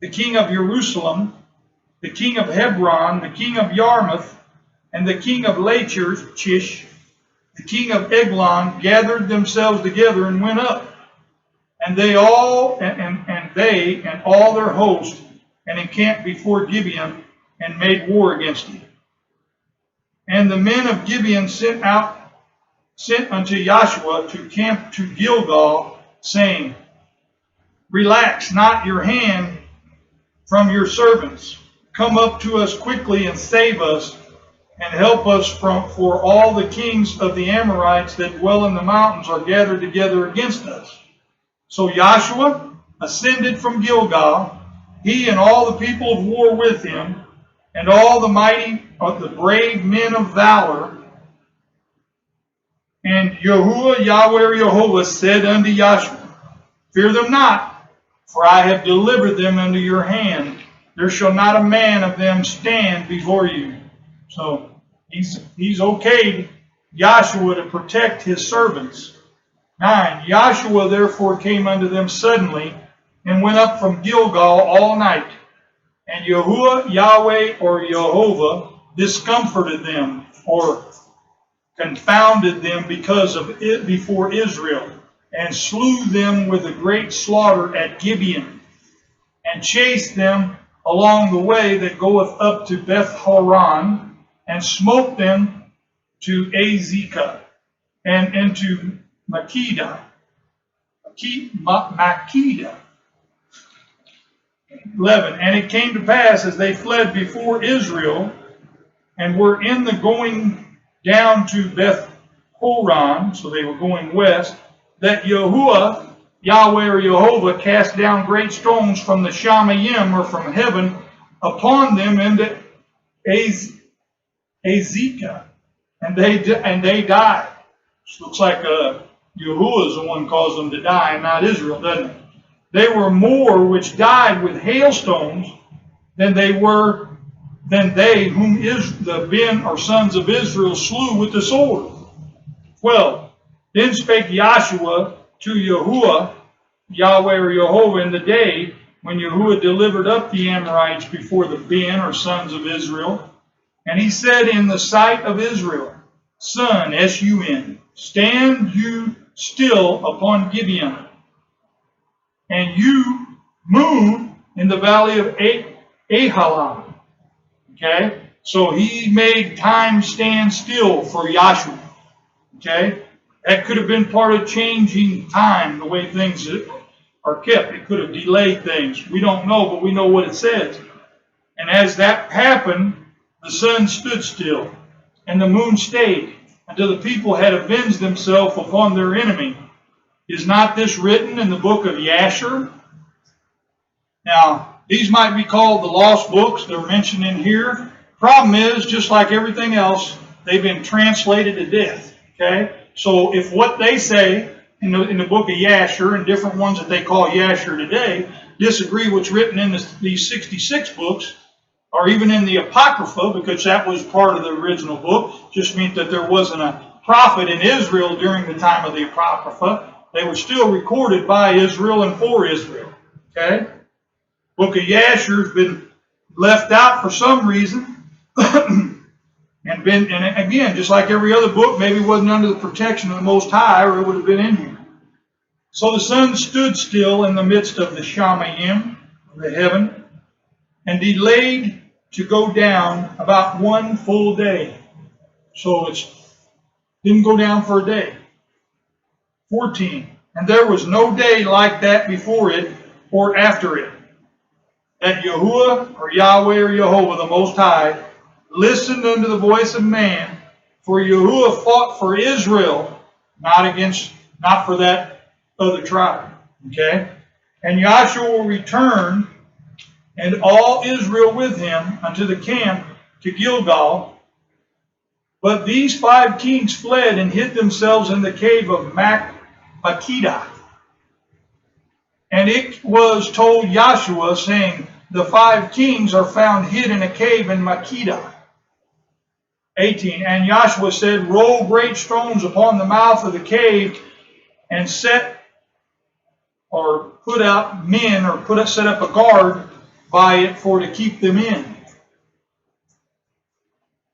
the king of Jerusalem, the king of Hebron, the king of Yarmouth, and the king of Lachish, the king of Eglon, gathered themselves together and went up. And they all and all their host, and encamped before Gibeon, and made war against it. And the men of Gibeon sent unto Yeshua to camp to Gilgal, saying, relax not your hand from your servants. Come up to us quickly and save us, and help us for all the kings of the Amorites that dwell in the mountains are gathered together against us. So Yeshua ascended from Gilgal, he and all the people of war with him, and all the mighty of the brave men of valor. And Yahweh Jehovah said unto Yeshua, fear them not, for I have delivered them into your hand. There shall not a man of them stand before you. So he's okayed Yeshua to protect his servants. 9. Yeshua therefore came unto them suddenly, and went up from Gilgal all night. And Yahuwah, Yahweh, or Jehovah, discomforted them, or confounded them because of it before Israel, and slew them with a great slaughter at Gibeon, and chased them along the way that goeth up to Beth-horon, and smote them to Azekah, and into Makkedah. 11. And it came to pass, as they fled before Israel, and were in the going down to Beth-horon, so they were going west, that Yahweh or Jehovah cast down great stones from the Shamayim, or from heaven, upon them into Azekah, and they died. It looks like Yahuwah is the one caused them to die, and not Israel, doesn't it? They were more which died with hailstones than they whom the Ben or sons of Israel slew with the sword. 12. Then spake Yeshua to Yahuwah, Yahweh or Jehovah, in the day when Yahuwah delivered up the Amorites before the Ben or sons of Israel. And he said in the sight of Israel, Sun, S-U-N, stand you still upon Gibeon, and you moon in the valley of Ahalam. Okay? So he made time stand still for Yahshua. Okay? That could have been part of changing time, the way things are kept. It could have delayed things. We don't know, but we know what it says. And as that happened, the sun stood still, and the moon stayed, until the people had avenged themselves upon their enemy. Is not this written in the book of Yeshua? Now, these might be called the lost books. They're mentioned in here. Problem is, just like everything else, they've been translated to death. Okay? So if what they say in the book of Yeshua and different ones that they call Yeshua today disagree what's written in these 66 books, or even in the Apocrypha, because that was part of the original book, just meant that there wasn't a prophet in Israel during the time of the Apocrypha. They were still recorded by Israel and for Israel. Okay? Book of Yeshua has been left out for some reason. And again, just like every other book, maybe it wasn't under the protection of the Most High, or it would have been in here. So the sun stood still in the midst of the Shamayim, the heaven, and delayed to go down about 1 full day. So it didn't go down for a day. 14. And there was no day like that before it or after it, that Yahuwah or Yahweh or Jehovah, the Most High, listened unto the voice of man. For Yahuwah fought for Israel, not for that other tribe. Okay? And Yahshua will return, and all Israel with him, unto the camp to Gilgal. But these 5 kings fled and hid themselves in the cave of Makkedah. And it was told Yahshua, saying, the 5 kings are found hid in a cave in Makkedah. 18. And Yahshua said, roll great stones upon the mouth of the cave, and set up a guard by it for to keep them in.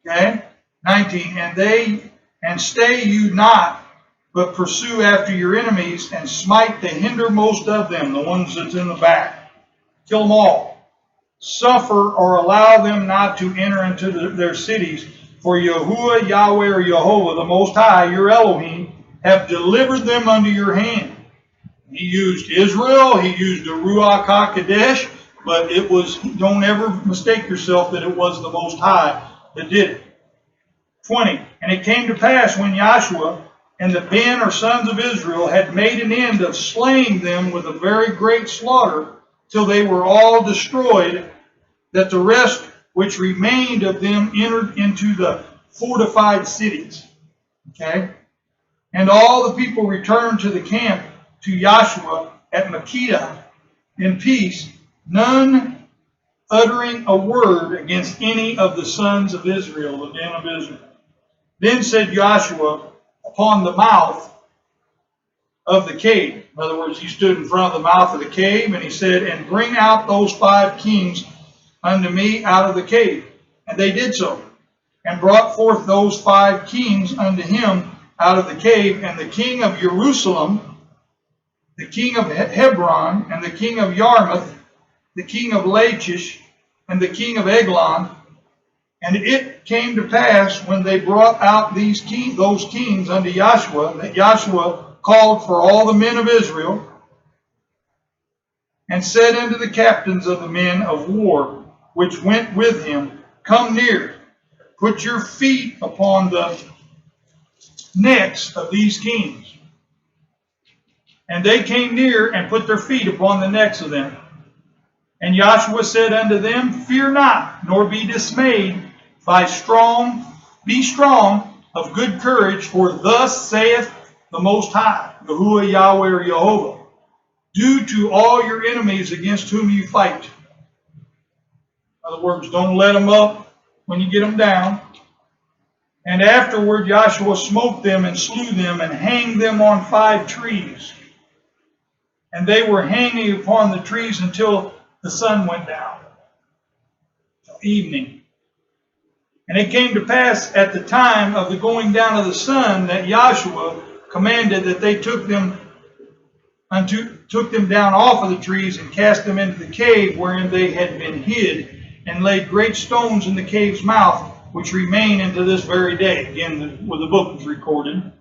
Okay? 19. And stay you not, but pursue after your enemies, and smite the hindermost of them, the ones that's in the back. Kill them all. Suffer or allow them not to enter into their cities. For Yahuwah, Yahweh, or Jehovah, the Most High, your Elohim, have delivered them unto your hand. He used Israel, he used the Ruach HaKodesh, but it was, don't ever mistake yourself that it was the Most High that did it. 20. And it came to pass when Yahshua and the Ben or sons of Israel had made an end of slaying them with a very great slaughter, till they were all destroyed, that the rest which remained of them entered into the fortified cities. Okay? And all the people returned to the camp to Yahshua at Makkedah in peace, none uttering a word against any of the sons of Israel, the den of Israel. Then said Yahshua upon the mouth of the cave. In other words, he stood in front of the mouth of the cave, and he said, and bring out those 5 kings unto me out of the cave. And they did so, and brought forth those 5 kings unto him out of the cave, and the king of Jerusalem, the king of Hebron, and the king of Yarmouth, the king of Lachish, and the king of Eglon. And it came to pass, when they brought out those kings unto Yeshua, that Yeshua called for all the men of Israel, and said unto the captains of the men of war, which went with him, Come near, put your feet upon the necks of these kings. And they came near, and put their feet upon the necks of them. And Yeshua said unto them, Fear not, nor be dismayed. Be strong of good courage, for thus saith the Most High, Yehshua, Yahweh, or Jehovah, do to all your enemies against whom you fight. In other words, don't let them up when you get them down. And afterward Yeshua smote them and slew them and hanged them on 5 trees. And they were hanging upon the trees until the sun went down, till evening. And it came to pass at the time of the going down of the sun that Yeshua commanded that they took them down off of the trees and cast them into the cave wherein they had been hid, and laid great stones in the cave's mouth, which remain unto this very day. Again, where the book is recorded.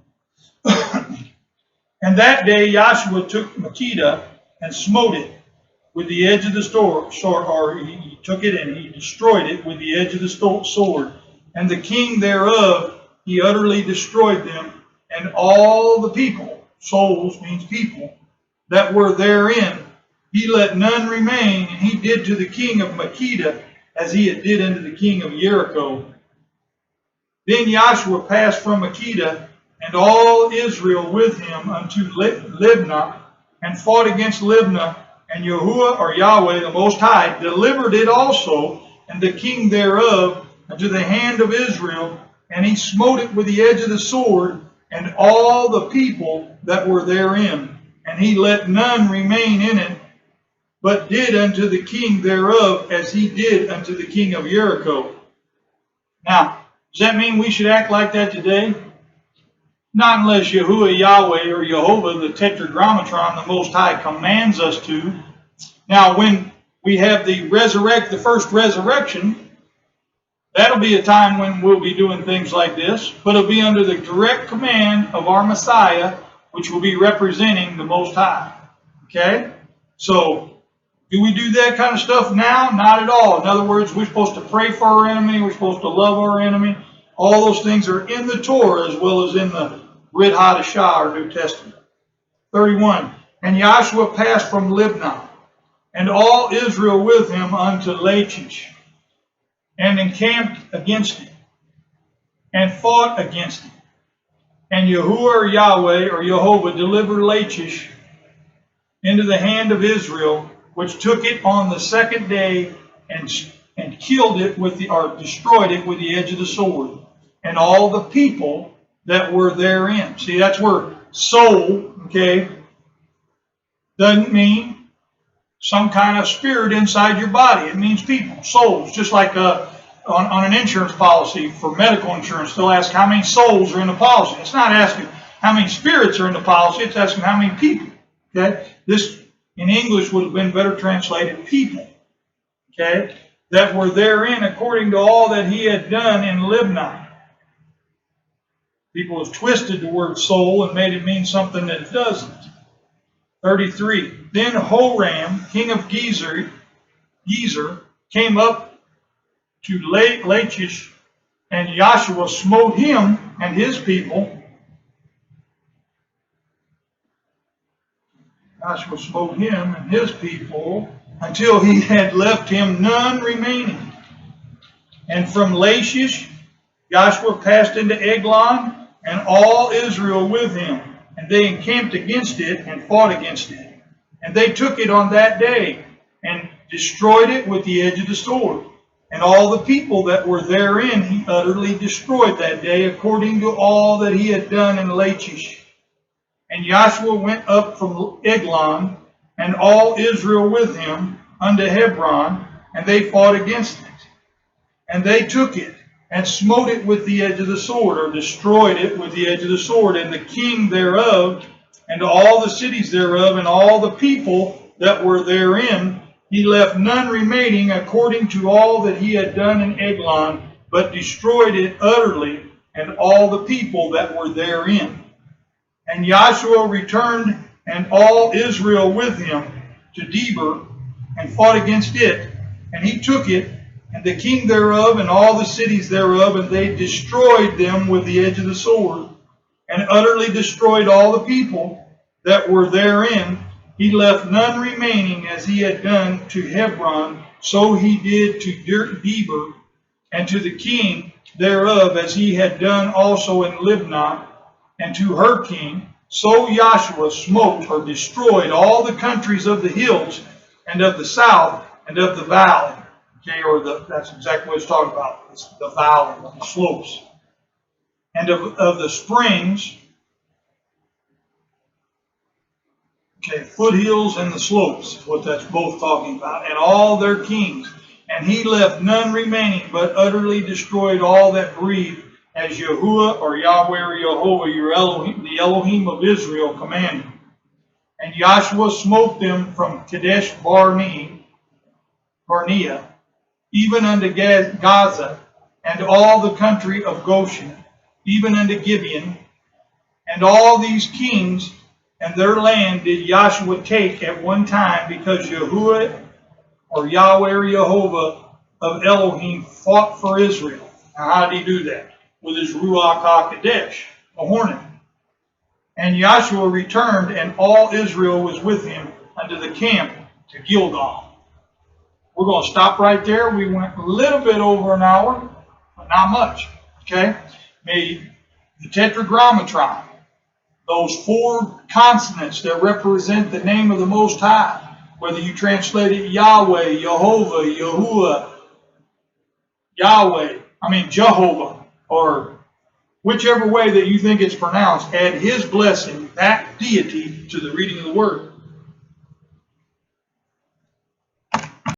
And that day Yeshua took Makkedah and smote it with the edge of the sword, or he took it and he destroyed it with the edge of the sword. And the king thereof, he utterly destroyed them, and all the people, souls means people, that were therein, he let none remain, and he did to the king of Makkedah as he had did unto the king of Jericho. Then Yeshua passed from Makkedah, and all Israel with him, unto Libnah, and fought against Libnah, and Yehshua, or Yahweh, the Most High, delivered it also, and the king thereof, unto the hand of Israel, and he smote it with the edge of the sword, and all the people that were therein. And he let none remain in it, but did unto the king thereof as he did unto the king of Jericho. Now, does that mean we should act like that today? Not unless Yehshua, Yahweh, or Jehovah, the Tetragrammaton, the Most High, commands us to. Now, when we have the first resurrection, that'll be a time when we'll be doing things like this, but it'll be under the direct command of our Messiah, which will be representing the Most High. Okay? So, do we do that kind of stuff now? Not at all. In other words, we're supposed to pray for our enemy. We're supposed to love our enemy. All those things are in the Torah as well as in the Brit Hadashah, or New Testament. 31. And Yeshua passed from Libnah, and all Israel with him, unto Lachish, and encamped against it, and fought against it. And Yehshua, or Yahweh, or Jehovah, delivered Lachish into the hand of Israel, which took it on the second day, and killed it or destroyed it with the edge of the sword, and all the people that were therein. See, that's where soul, okay, doesn't mean some kind of spirit inside your body. It means people, souls. Just like on an insurance policy for medical insurance, they'll ask how many souls are in the policy. It's not asking how many spirits are in the policy. It's asking how many people. Okay, this in English would have been better translated people. Okay, that were therein according to all that he had done in Libnah. People have twisted the word soul and made it mean something that it doesn't. 33. Then Horam, king of Gezer, came up to Lachish, and Yeshua smote him and his people. Yeshua smote him and his people until he had left him none remaining. And from Lachish, Yeshua passed into Eglon, and all Israel with him. And they encamped against it and fought against it. And they took it on that day and destroyed it with the edge of the sword. And all the people that were therein he utterly destroyed that day, according to all that he had done in Lachish. And Yeshua went up from Eglon, and all Israel with him, unto Hebron, and they fought against it. And they took it, and smote it with the edge of the sword, or destroyed it with the edge of the sword, and the king thereof, and all the cities thereof, and all the people that were therein, He left none remaining according to all that he had done in Eglon, but destroyed it utterly, and all the people that were therein. And Yeshua returned, and all Israel with him, to Debir, and fought against it. And he took it, and the king thereof, and all the cities thereof, and they destroyed them with the edge of the sword, and utterly destroyed all the people that were therein. He left none remaining, as he had done to Hebron, so he did to Debir, and to the king thereof, as he had done also in Libnah, and to her king. So Yeshua smote or destroyed all the countries of the hills, and of the south, and of the valley. Okay, that's exactly what it's talking about. It's the valley, the slopes. And of the springs, okay, foothills and the slopes is what that's both talking about, and all their kings. And he left none remaining, but utterly destroyed all that breathed, as Yehshua or Yahweh or Jehovah, your Elohim, the Elohim of Israel, commanded. And Yeshua smote them from Kadesh Barnea, even unto Gaza, and all the country of Goshen, even unto Gibeon. And all these kings and their land did Yeshua take at one time, because Yehshua or Yahweh or Jehovah of Elohim fought for Israel. Now, how did he do that? With his Ruach HaKodesh, a hornet. And Yeshua returned, and all Israel was with him unto the camp to Gilgal. We're going to stop right there. We went a little bit over an hour, but not much. Okay? The Tetragrammaton, those four consonants that represent the name of the Most High, whether you translate it Yahweh, Jehovah, Yahuwah, Jehovah, or whichever way that you think it's pronounced, add his blessing, that deity, to the reading of the word.